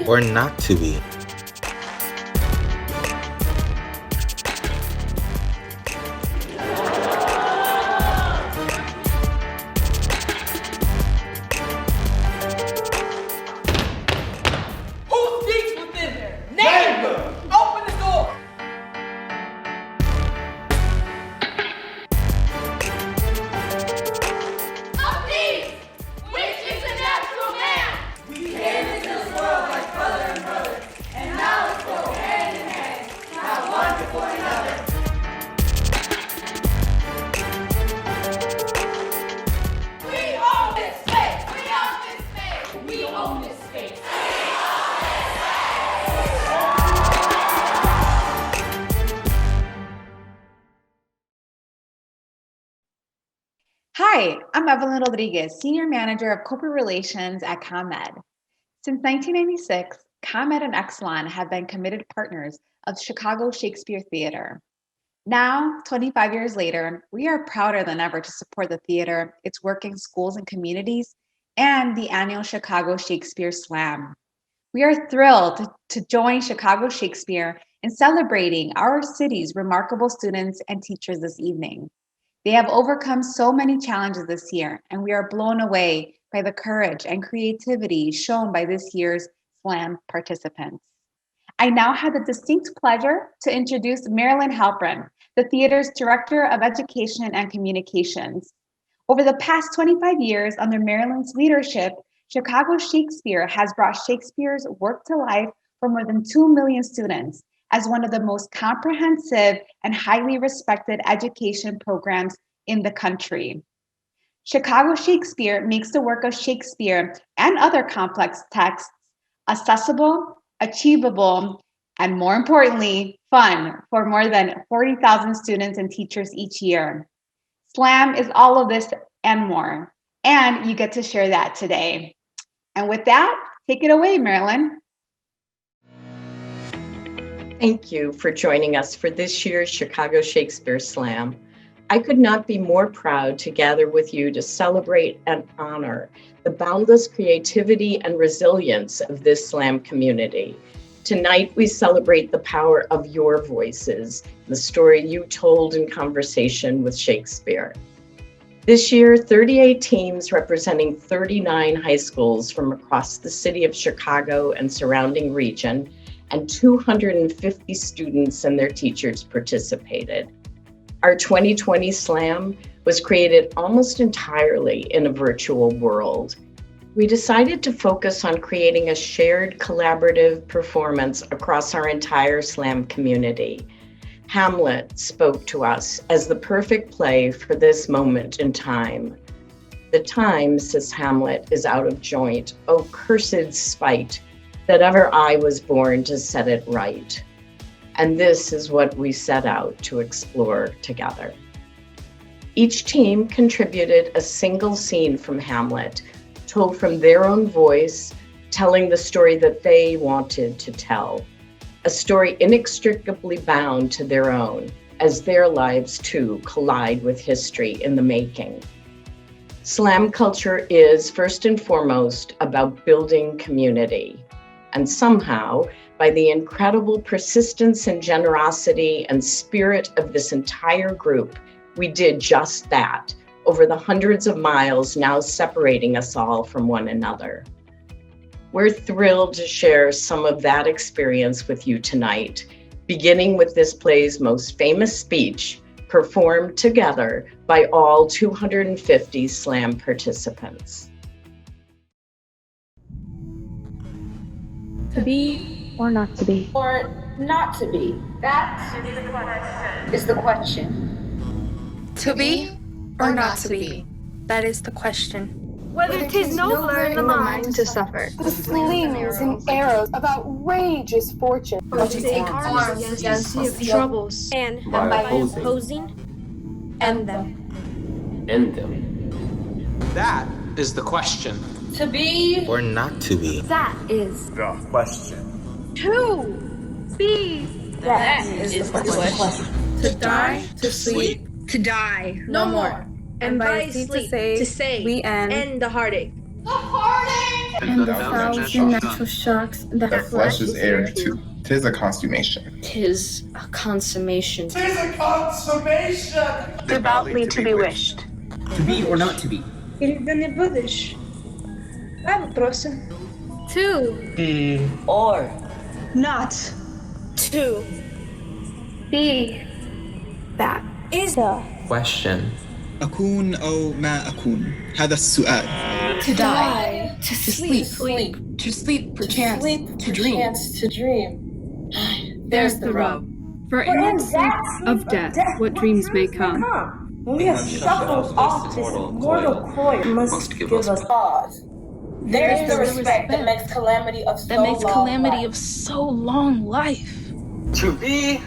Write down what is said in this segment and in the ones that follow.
be or not to be. Who speaks within there? Neighbor! Open the door! Of these, which is a natural man. We came into this world like brother and brother, and now let's go hand in hand, not one before another. We own this space. We own this space. We own this space. Hi, I'm Evelyn Rodriguez, Senior Manager of Corporate Relations at ComEd. Since 1996, ComEd and Exelon have been committed partners of Chicago Shakespeare Theater. Now, 25 years later, we are prouder than ever to support the theater, its work in schools and communities, and the annual Chicago Shakespeare Slam. We are thrilled to join Chicago Shakespeare in celebrating our city's remarkable students and teachers this evening. They have overcome so many challenges this year, and we are blown away by the courage and creativity shown by this year's Slam participants. I now have the distinct pleasure to introduce Marilyn Halpern, the theater's Director of Education and Communications. Over the past 25 years, under Marilyn's leadership, Chicago Shakespeare has brought Shakespeare's work to life for more than 2 million students as one of the most comprehensive and highly respected education programs in the country. Chicago Shakespeare makes the work of Shakespeare and other complex texts accessible, achievable, and more importantly, fun for more than 40,000 students and teachers each year. Slam is all of this and more, and you get to share that today. And with that, take it away, Marilyn. Thank you for joining us for this year's Chicago Shakespeare Slam. I could not be more proud to gather with you to celebrate and honor the boundless creativity and resilience of this Slam community. Tonight, we celebrate the power of your voices, the story you told in conversation with Shakespeare. This year, 38 teams representing 39 high schools from across the city of Chicago and surrounding region and 250 students and their teachers participated. Our 2020 Slam was created almost entirely in a virtual world. We decided to focus on creating a shared collaborative performance across our entire Slam community. Hamlet spoke to us as the perfect play for this moment in time. The time, says Hamlet, is out of joint. Oh, cursed spite, that ever I was born to set it right. And this is what we set out to explore together. Each team contributed a single scene from Hamlet, told from their own voice, telling the story that they wanted to tell. A story inextricably bound to their own, as their lives too collide with history in the making. Slam culture is first and foremost about building community. And somehow, by the incredible persistence and generosity and spirit of this entire group, we did just that over the hundreds of miles now separating us all from one another. We're thrilled to share some of that experience with you tonight, beginning with this play's most famous speech, performed together by all 250 Slam participants. To be or not to be? Or not to be? That Is the question. To be or not to be? That is the question. Whether 'tis nobler in the mind to suffer. the slings and arrows of outrageous fortune, Or to take arms against the troubles and by opposing, end them. end them. That is the question. To be Or not to be. that is The question. to be. that is the question. To die, to sleep, To die no more. And by sleep, to say, we end the heartache. the heartache And the thousand natural shocks that The flesh is heir to. 'Tis a consummation. 'Tis a consummation. 'Tis a consummation. Devoutly to be wished. To be or not to be. Или не будешь. Два вопроса. To. Be. Or. Not. To. Be. That is the Question. أكون أو ما أكون هذا السؤال. To die. To sleep. To sleep, perchance. To dream. To dream. There's the rub. For in the of death, what dreams may come. When we have shuffled off this mortal coil, must give us Pause. There's the respect that makes calamity of so long life. To be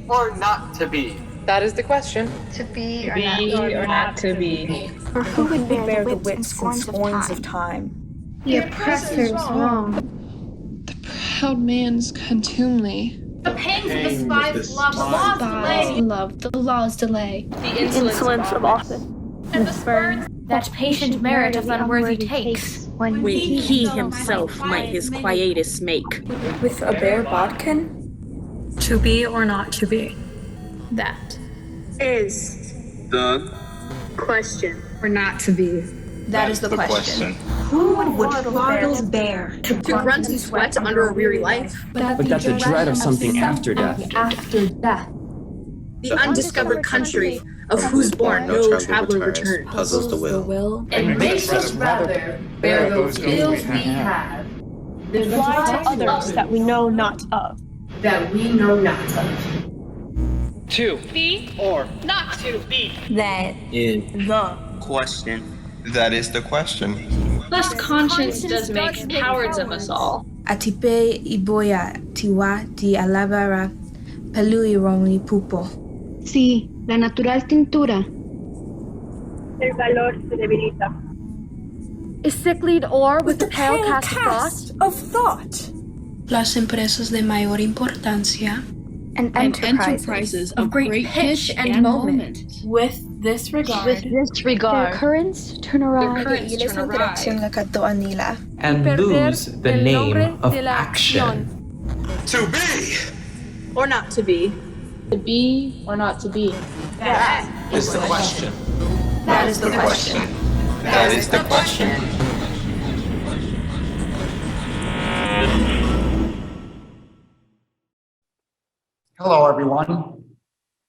or not to be? That is the question. To be or not to be. For who would bear the whips and scorns of time? The oppressor's wrong. The proud man's contumely. The pangs of the spies love, the laws delay. Love, the law's delay. The insolence of office. And the spurns that patient merit of unworthy takes. When he himself might his quietus make. with a bare bodkin? To be or not to be? That is The question. Or not to be. That is the question. Who would Bartles bear? To grunt and sweat under a weary life. But that's a dread of something after death. After death. The undiscovered country of whose bourne no traveler returns. Puzzles the will. And makes us rather bear those ills we have. Than fly to others that we know not of. that we know not of. To Be or not to be. That Is The question. That is the question. lest conscience does make cowards of us all. Atipe iboya tiwa di alabara peluironi pupo. Sí, la natural tintura. El valor se debilita. Is sicklied ore with the pale cast of thought. Las empresas de mayor importancia. and enterprises of great pitch and moment. With this regard. Their currents turn awry. And lose the name of action. to be Or not to be. To be or not to be? That is the question. That is the question. That is the question. Hello, everyone.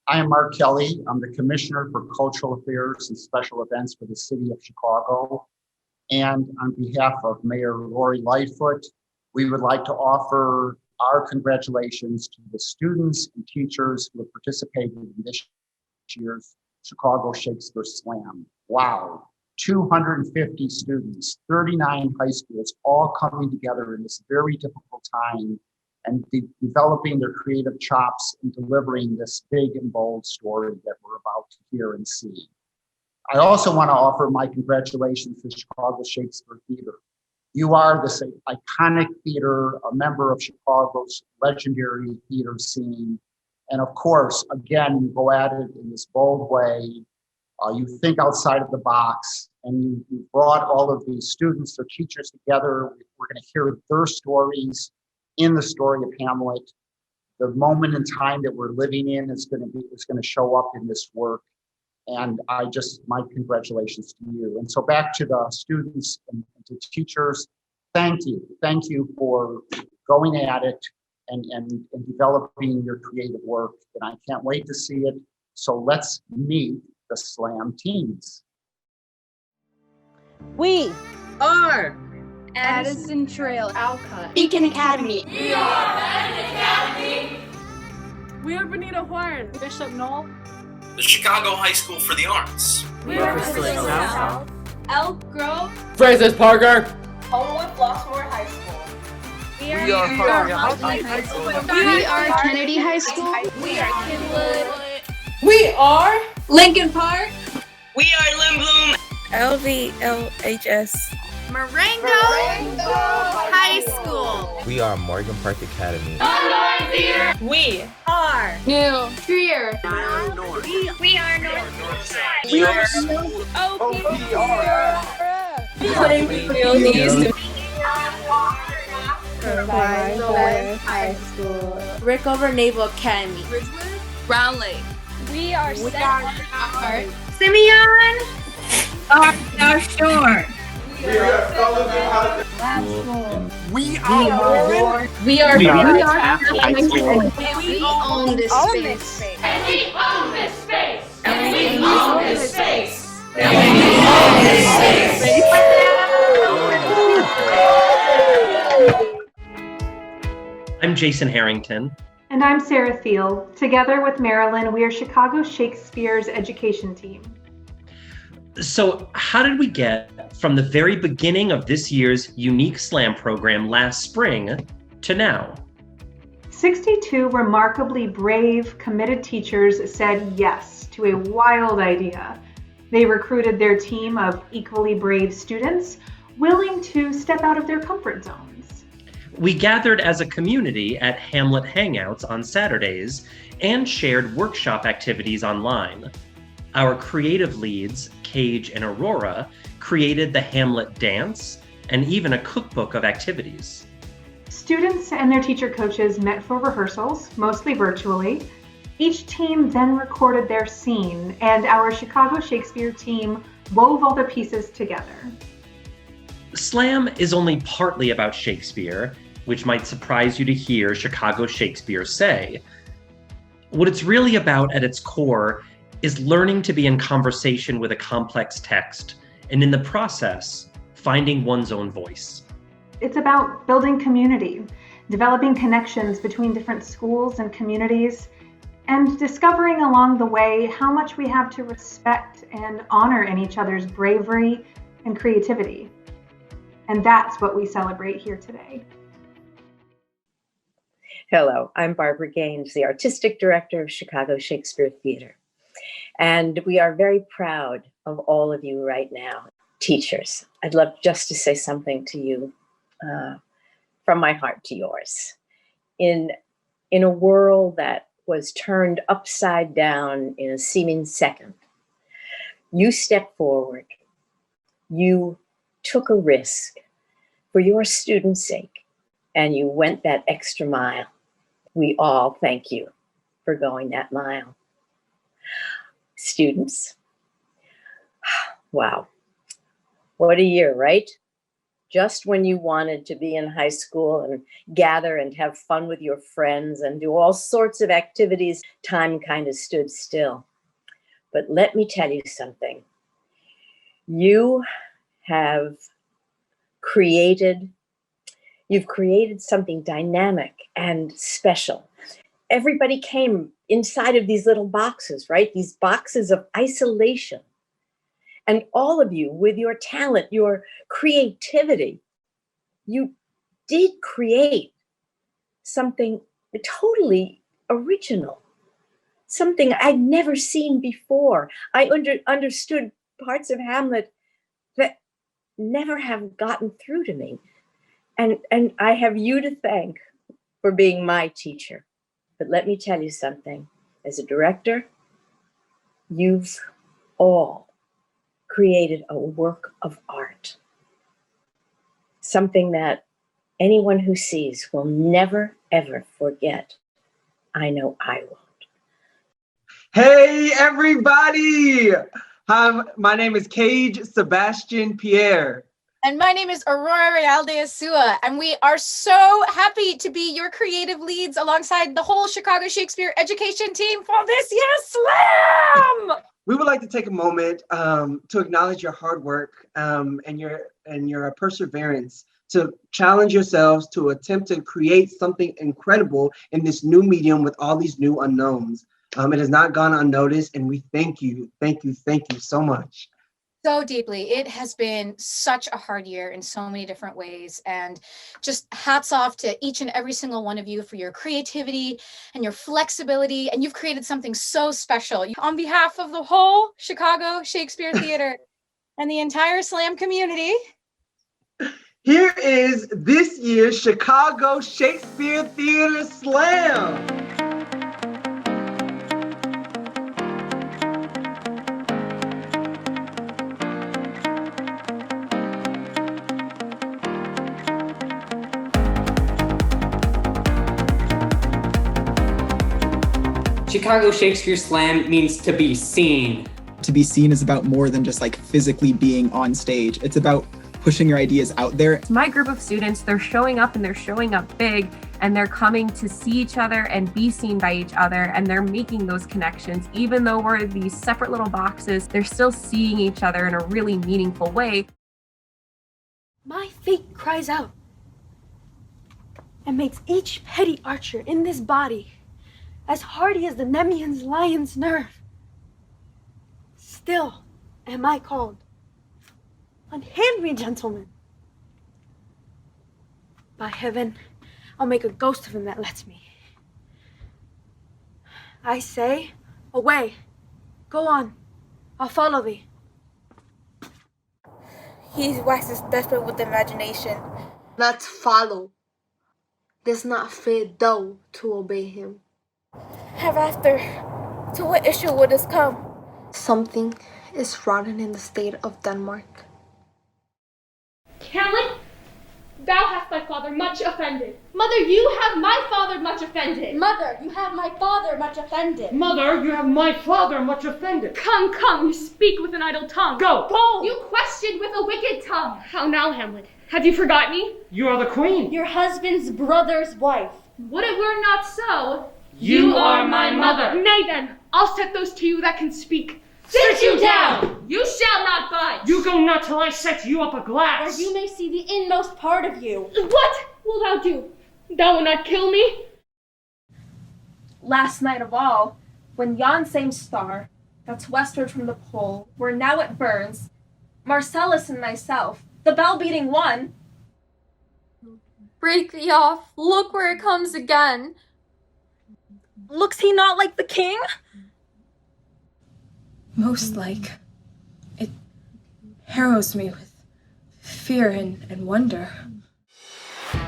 I am Mark Kelly. I'm the Commissioner for Cultural Affairs and Special Events for the City of Chicago. And on behalf of Mayor Lori Lightfoot, we would like to offer our congratulations to the students and teachers who have participated in this year's Chicago Shakespeare Slam. Wow, 250 students, 39 high schools, all coming together in this very difficult time and developing their creative chops and delivering this big and bold story that we're about to hear and see. I also want to offer my congratulations to Chicago Shakespeare Theater. You are this iconic theater, a member of Chicago's legendary theater scene. And of course, again, you go at it in this bold way. You think outside of the box, and you brought all of these students, their teachers together. We're going to hear their stories in the story of Hamlet. The moment in time that we're living in is going to show up in this work. And my congratulations to you. And so back to the students and to teachers, thank you. Thank you for going at it and developing your creative work. And I can't wait to see it. So let's meet the Slam teams. We are Addison Trail Alcott. Beacon Academy. We are Beacon Academy. We are Benita Horn. Bishop Knoll. The Chicago High School for the Arts. We are Pacific South. Elk Grove. Francis Parker. Homewood Flossmoor High School. We are High School. We are Kennedy High School. We are Kenwood. We are Lincoln Park. We are Lindblom. LVLHS. Marengo High School. We are Morgan Park Academy. We are New Trier. We are North. We are OPR. West High School, Rickover Naval Academy, Raleigh. We are set. Simeon, North Shore. We are Sullivan Lab School. We are We are High School. We own this space. And we own this space. And we own this space. And we own this space. I'm Jason Harrington. And I'm Sarah Thiel. Together with Marilyn, we are Chicago Shakespeare's education team. So how did we get from the very beginning of this year's unique slam program last spring to now? 62 remarkably brave, committed teachers said yes to a wild idea. They recruited their team of equally brave students, willing to step out of their comfort zones. We gathered as a community at Hamlet Hangouts on Saturdays and shared workshop activities online. Our creative leads, Cage and Aurora, created the Hamlet dance and even a cookbook of activities. Students and their teacher coaches met for rehearsals, mostly virtually. Each team then recorded their scene, and our Chicago Shakespeare team wove all the pieces together. Slam is only partly about Shakespeare, which might surprise you to hear Chicago Shakespeare say. What it's really about at its core is learning to be in conversation with a complex text, and in the process, finding one's own voice. It's about building community, developing connections between different schools and communities, and discovering along the way how much we have to respect and honor in each other's bravery and creativity. And that's what we celebrate here today. Hello, I'm Barbara Gaines, the Artistic Director of Chicago Shakespeare Theater. And we are very proud of all of you right now. Teachers, I'd love just to say something to you from my heart to yours. In a world that was turned upside down in a seeming second, you stepped forward. You took a risk for your students' sake, and you went that extra mile. We all thank you for going that mile. Students, wow, what a year, right? Just when you wanted to be in high school and gather and have fun with your friends and do all sorts of activities, time kind of stood still. But let me tell you something. You've created something dynamic and special. Everybody came inside of these little boxes, right? These boxes of isolation. And all of you, with your talent, your creativity, you did create something totally original, something I'd never seen before. I understood parts of Hamlet that never have gotten through to me. And I have you to thank for being my teacher. But let me tell you something. As a director, you've all created a work of art. Something that anyone who sees will never, ever forget. I know I won't. Hey, everybody! My name is Cage Sebastian Pierre. And my name is Aurora Realde Asua, and we are so happy to be your creative leads alongside the whole Chicago Shakespeare education team for this year's Slam! We would like to take a moment to acknowledge your hard work and your perseverance to challenge yourselves to attempt to create something incredible in this new medium with all these new unknowns. It has not gone unnoticed, and we thank you so much. So deeply. It has been such a hard year in so many different ways, and just hats off to each and every single one of you for your creativity and your flexibility, and you've created something so special. On behalf of the whole Chicago Shakespeare Theater and the entire Slam community, here is this year's Chicago Shakespeare Theater Slam. Chicago Shakespeare Slam means to be seen. To be seen is about more than just like physically being on stage. It's about pushing your ideas out there. My group of students, they're showing up and they're showing up big, and they're coming to see each other and be seen by each other, and they're making those connections. Even though we're these separate little boxes, they're still seeing each other in a really meaningful way. My fate cries out and makes each petty archer in this body as hardy as the Nemean's lion's nerve. Still am I called. Unhand me, gentlemen. By heaven, I'll make a ghost of him that lets me. I say, away. Go on. I'll follow thee. He waxes desperate with imagination. Let's follow. 'Tis not fit, though, to obey him. Hereafter, to what issue would this come? Something is rotten in the state of Denmark. Hamlet, thou hast thy father much offended. Mother, you have my father much offended. Mother, you have my father much offended. Mother, you have my father much offended. Come, come, you speak with an idle tongue. Go! Go! You question with a wicked tongue. How now, Hamlet? Have you forgot me? You are the queen. Your husband's brother's wife. Would it were not so. You are my mother. Nay then, I'll set those to you that can speak. Sit you down! You shall not budge! You go not till I set you up a glass! Where you may see the inmost part of you. What wilt thou do? Thou wilt not kill me? Last night of all, when yon same star, that's westward from the pole, where now it burns, Marcellus and myself, the bell-beating one. Break thee off, look where it comes again. Looks he not like the king? Most like. It harrows me with fear and wonder.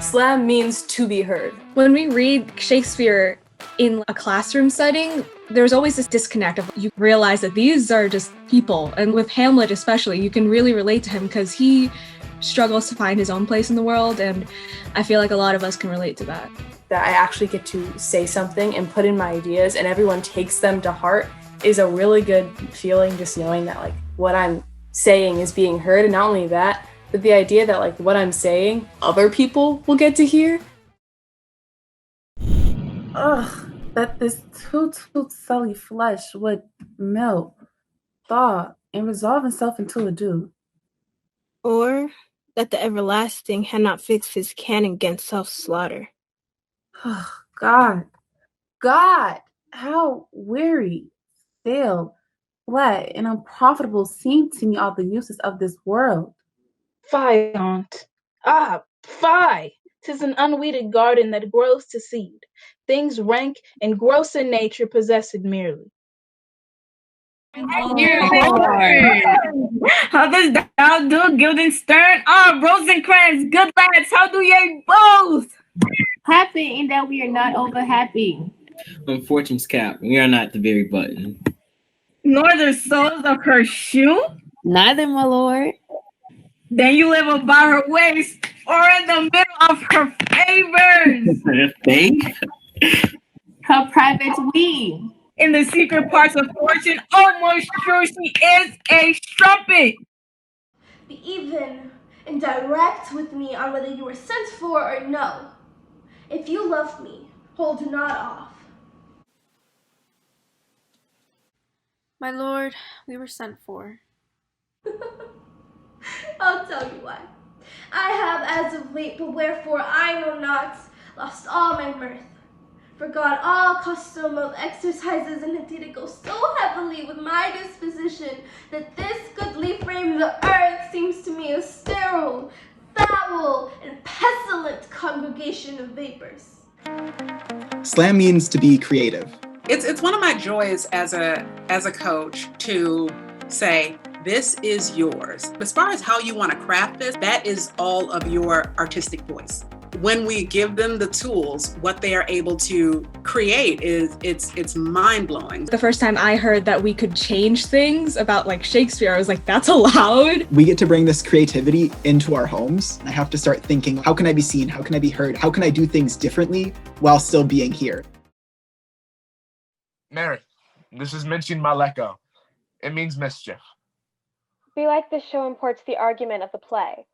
Slam means to be heard. When we read Shakespeare in a classroom setting, there's always this disconnect of you realize that these are just people. And with Hamlet especially, you can really relate to him because he struggles to find his own place in the world, and I feel like a lot of us can relate to that. That I actually get to say something and put in my ideas and everyone takes them to heart is a really good feeling, just knowing that like what I'm saying is being heard. And not only that, but the idea that like what I'm saying, other people will get to hear. Ugh, that this toot sully flesh would melt, thaw, and resolve itself into a dew. Or that the everlasting had not fixed his can against self-slaughter. God, how weary, stale, flat, and unprofitable seem to me all the uses of this world. Fie, aunt. Ah, fie! 'Tis an unweeded garden that grows to seed. Things rank and gross in nature possessed merely. How does thou do, Guildenstern? Ah, Rosencrantz, good lads, how do ye both? Happy in that we are not over happy. Unfortunate's cap, we are not the very button. Nor the soles of her shoe? Neither, my lord. Then you live about her waist or in the middle of her favors. Her private weave. In the secret parts of fortune, almost sure she is a strumpet. Be even and direct with me on whether you were sent for or no. If you love me, hold not off. My lord, we were sent for. I'll tell you why. I have as of late, but wherefore I know not, lost all my mirth. Forgot all custom of exercises, and indeed it goes so heavily with my disposition that this goodly frame of the earth seems to me a sterile, foul, and pestilent congregation of vapors. Slam means to be creative. It's one of my joys as a coach to say, this is yours. As far as how you want to craft this, that is all of your artistic voice. When we give them the tools, what they are able to create is it's mind-blowing. The first time I heard that we could change things about like Shakespeare, I was like, that's allowed. We get to bring this creativity into our homes. I have to start thinking, how can I be seen? How can I be heard? How can I do things differently while still being here? Mary, this is Minchin Maleko. It means mischief. Be like this show imports the argument of the play.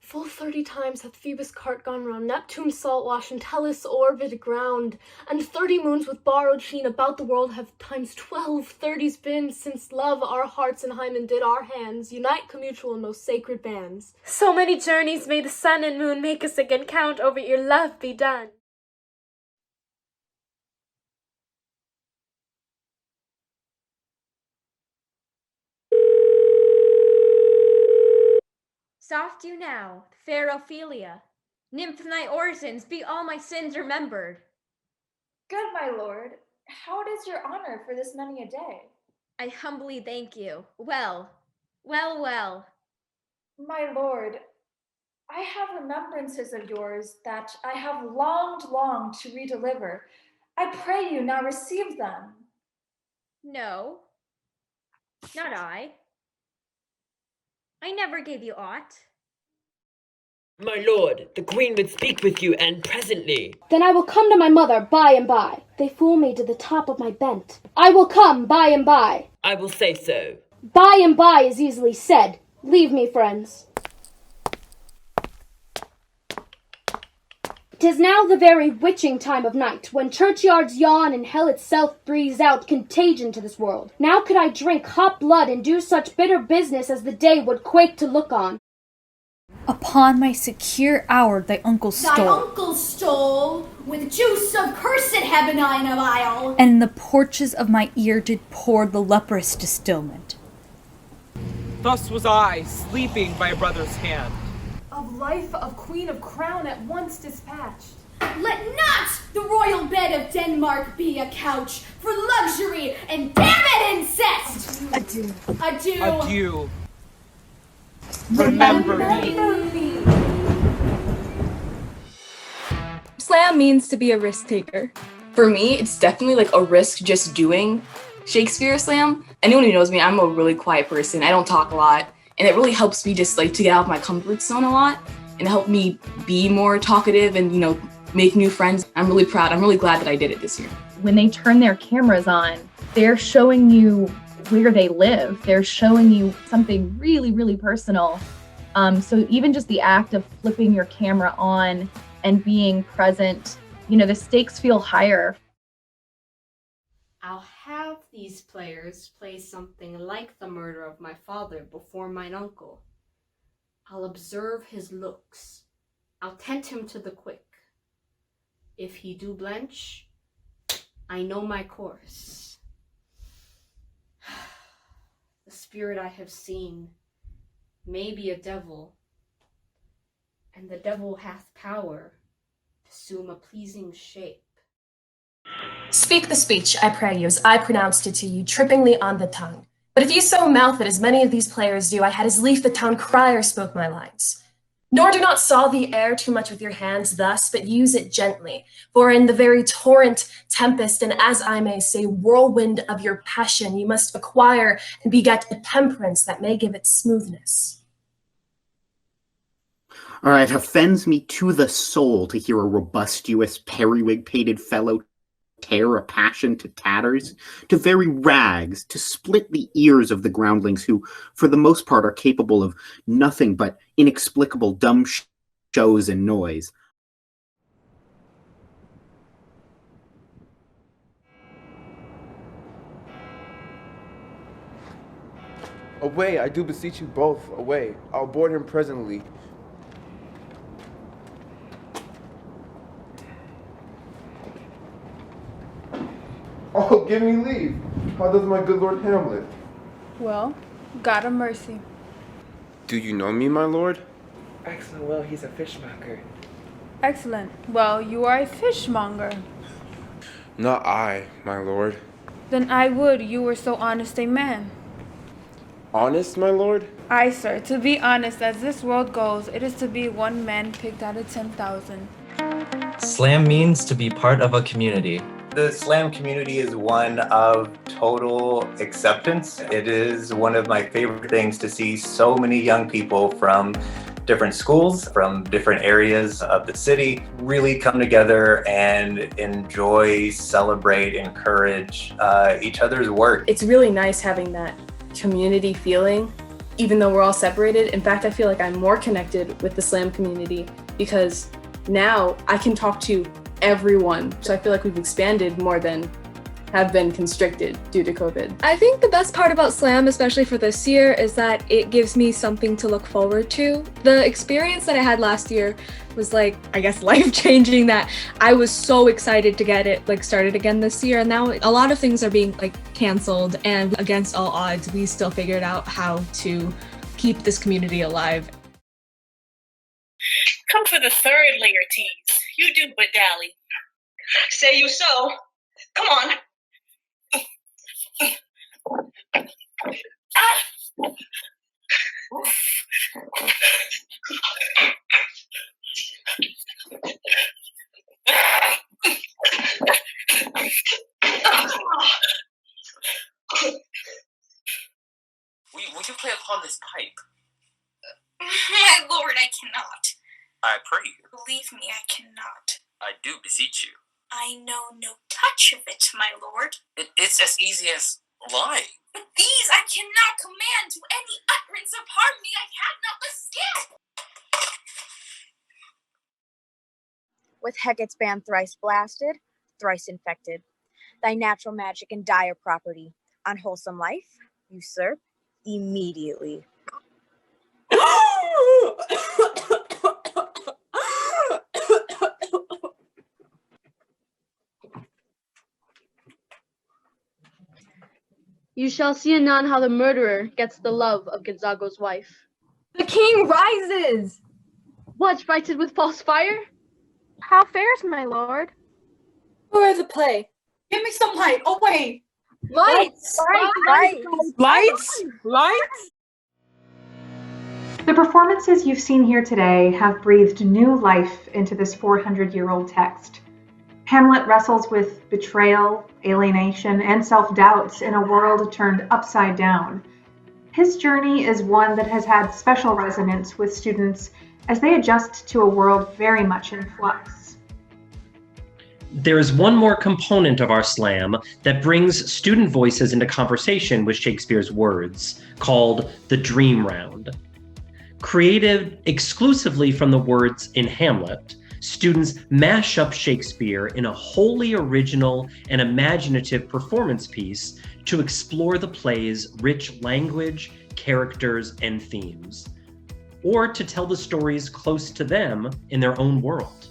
Full 30 times hath Phoebus' cart gone round Neptune's salt wash and Tellus' orbit ground, and 30 moons with borrowed sheen about the world have times 12 30s been, since love our hearts and hymen did our hands unite commutual and most sacred bands. So many journeys may the sun and moon make us again count over your love be done. Soft you now, fair Ophelia. Nymph my orisons, be all my sins remembered. Good my lord, how does your honor for this many a day? I humbly thank you. Well. My lord, I have remembrances of yours that I have longed to redeliver. I pray you now receive them. No, not I. I never gave you aught. My lord, the queen would speak with you, and presently. Then I will come to my mother by and by. They fool me to the top of my bent. I will come by and by. I will say so. By and by is easily said. Leave me, friends. 'Tis now the very witching time of night, when churchyards yawn and hell itself breathes out contagion to this world. Now could I drink hot blood and do such bitter business as the day would quake to look on. Upon my secure hour thy uncle stole. Thy uncle stole, with juice of cursed Hebonina vile, And in the porches of my ear did pour the leprous distilment. Thus was I, sleeping by a brother's hand. Of life of Queen of Crown at once dispatched. Let not the royal bed of Denmark be a couch for luxury and damn it incest! Adieu. Adieu. Adieu. Remember me. Slam means to be a risk taker. For me, it's definitely like a risk just doing Shakespeare slam. Anyone who knows me, I'm a really quiet person. I don't talk a lot. And it really helps me just like to get out of my comfort zone a lot and help me be more talkative and, make new friends. I'm really proud. I'm really glad that I did it this year. When they turn their cameras on, they're showing you where they live. They're showing you something really, really personal. So even just the act of flipping your camera on and being present, the stakes feel higher. I'll have these players play something like the murder of my father before mine uncle. I'll observe his looks. I'll tempt him to the quick. If he do blench, I know my course. The spirit I have seen may be a devil, and the devil hath power to assume a pleasing shape. Speak the speech, I pray you, as I pronounced it to you, trippingly on the tongue. But if you so mouth it, as many of these players do, I had as lief the town crier spoke my lines. Nor do not saw the air too much with your hands thus, but use it gently. For in the very torrent, tempest, and as I may say, whirlwind of your passion, you must acquire and beget a temperance that may give it smoothness. All right, it offends me to the soul to hear a robustious, periwig-pated fellow tear a passion to tatters, to very rags, to split the ears of the groundlings who, for the most part, are capable of nothing but inexplicable dumb shows and noise. Away, I do beseech you both, away. I'll board him presently. Oh, give me leave. How does my good Lord Hamlet? Well, God have mercy. Do you know me, my lord? Excellent, well, he's a fishmonger. Excellent. Well, you are a fishmonger. Not I, my lord. Then I would you were so honest a man. Honest, my lord? Aye, sir. To be honest, as this world goes, it is to be one man picked out of 10,000. Slam means to be part of a community. The slam community is one of total acceptance. It is one of my favorite things to see so many young people from different schools from different areas of the city really come together and enjoy, celebrate, encourage each other's work. It's really nice having that community feeling, even though we're all separated. In fact, I feel like I'm more connected with the slam community because now I can talk to everyone. So I feel like we've expanded more than have been constricted due to COVID. I think the best part about slam, especially for this year, is that it gives me something to look forward to. The experience that I had last year was like, I guess, life-changing, that I was so excited to get it like started again this year. And now a lot of things are being like canceled, and against all odds, we still figured out how to keep this community alive. Come for the third layer tease. You do but dally. Say you so. Come on. Will you play upon this pipe? My lord, I cannot. I pray you. Believe me, I cannot. I do beseech you. I know no touch of it, my lord. It's as easy as lying. But these I cannot command to any utterance of pardon me. I have not the skill. With Hecate's ban thrice blasted, thrice infected. Thy natural magic and dire property, unwholesome life, usurp immediately. You shall see anon how the murderer gets the love of Gonzago's wife. The king rises! What, frighted with false fire? How fares my lord? For the play. Give me some light. Oh, wait. Lights! Lights! The performances you've seen here today have breathed new life into this 400-year-old text. Hamlet wrestles with betrayal, alienation, and self-doubts in a world turned upside down. His journey is one that has had special resonance with students as they adjust to a world very much in flux. There is one more component of our slam that brings student voices into conversation with Shakespeare's words, called the Dream Round. Created exclusively from the words in Hamlet, students mash up Shakespeare in a wholly original and imaginative performance piece to explore the play's rich language, characters, and themes, or to tell the stories close to them in their own world.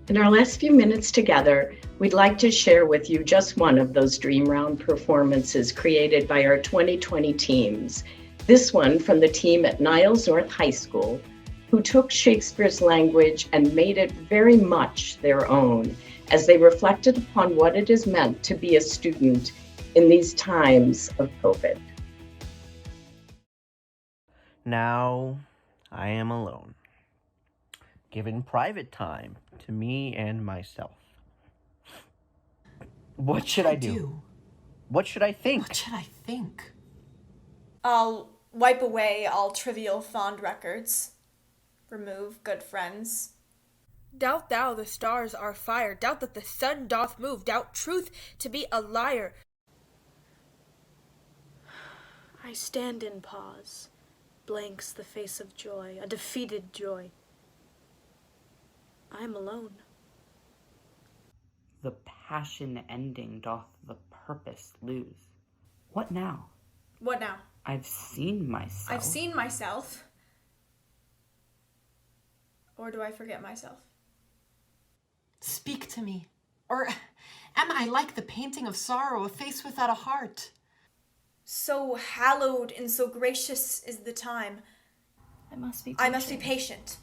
In our last few minutes together, we'd like to share with you just one of those Dream Round performances created by our 2020 teams. This one from the team at Niles North High School, who took Shakespeare's language and made it very much their own as they reflected upon what it is meant to be a student in these times of COVID. Now I am alone, given private time to me and myself. What should I do? What should I think? What should I think? I'll wipe away all trivial fond records. Remove good friends. Doubt thou the stars are fire. Doubt that the sun doth move. Doubt truth to be a liar. I stand in pause. Blanks the face of joy, a defeated joy. I am alone. The passion ending doth the purpose lose. What now? What now? I've seen myself. I've seen myself. Or do I forget myself? Speak to me. Or am I like the painting of sorrow, a face without a heart? So hallowed and so gracious is the time. I must be patient.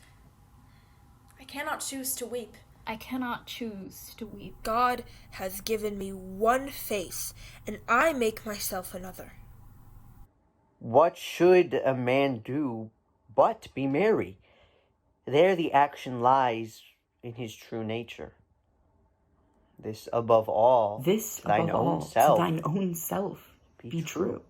I cannot choose to weep. I cannot choose to weep. God has given me one face, and I make myself another. What should a man do but be merry? There the action lies in his true nature. This above all, This thine above own all, self, to thine own self be true.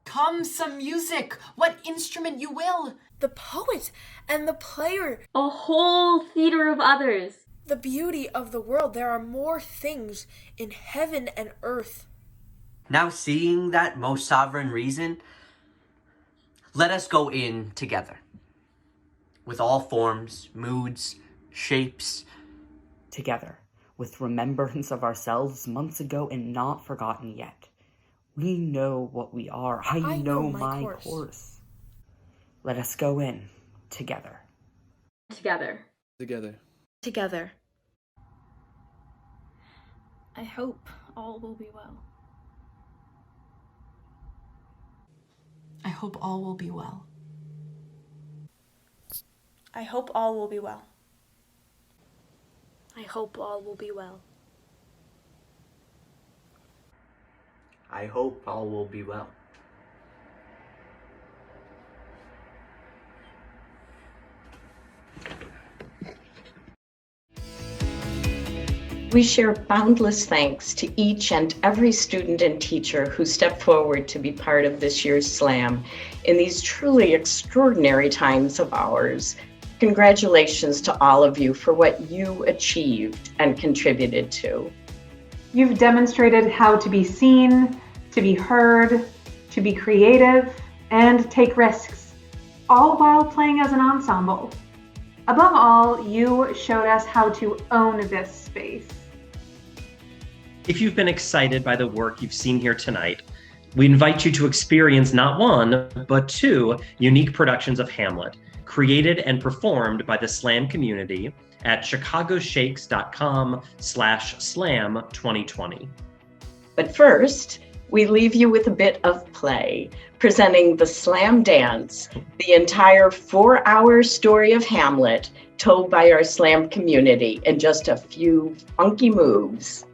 Come, some music, what instrument you will. The poet and the player. A whole theater of others. The beauty of the world. There are more things in heaven and earth. Now seeing that most sovereign reason, let us go in together. With all forms, moods, shapes. Together, with remembrance of ourselves months ago and not forgotten yet. We know what we are. I know my course. Let us go in together. Together. Together. Together. I hope all will be well. I hope all will be well. I hope all will be well. I hope all will be well. I hope all will be well. We share boundless thanks to each and every student and teacher who stepped forward to be part of this year's Slam in these truly extraordinary times of ours. Congratulations to all of you for what you achieved and contributed to. You've demonstrated how to be seen, to be heard, to be creative, and take risks, all while playing as an ensemble. Above all, you showed us how to own this space. If you've been excited by the work you've seen here tonight, we invite you to experience not one, but two unique productions of Hamlet, created and performed by the Slam community at chicagoshakes.com/slam2020. But first, we leave you with a bit of play, presenting the Slam Dance, the entire 4-hour story of Hamlet told by our Slam community in just a few funky moves.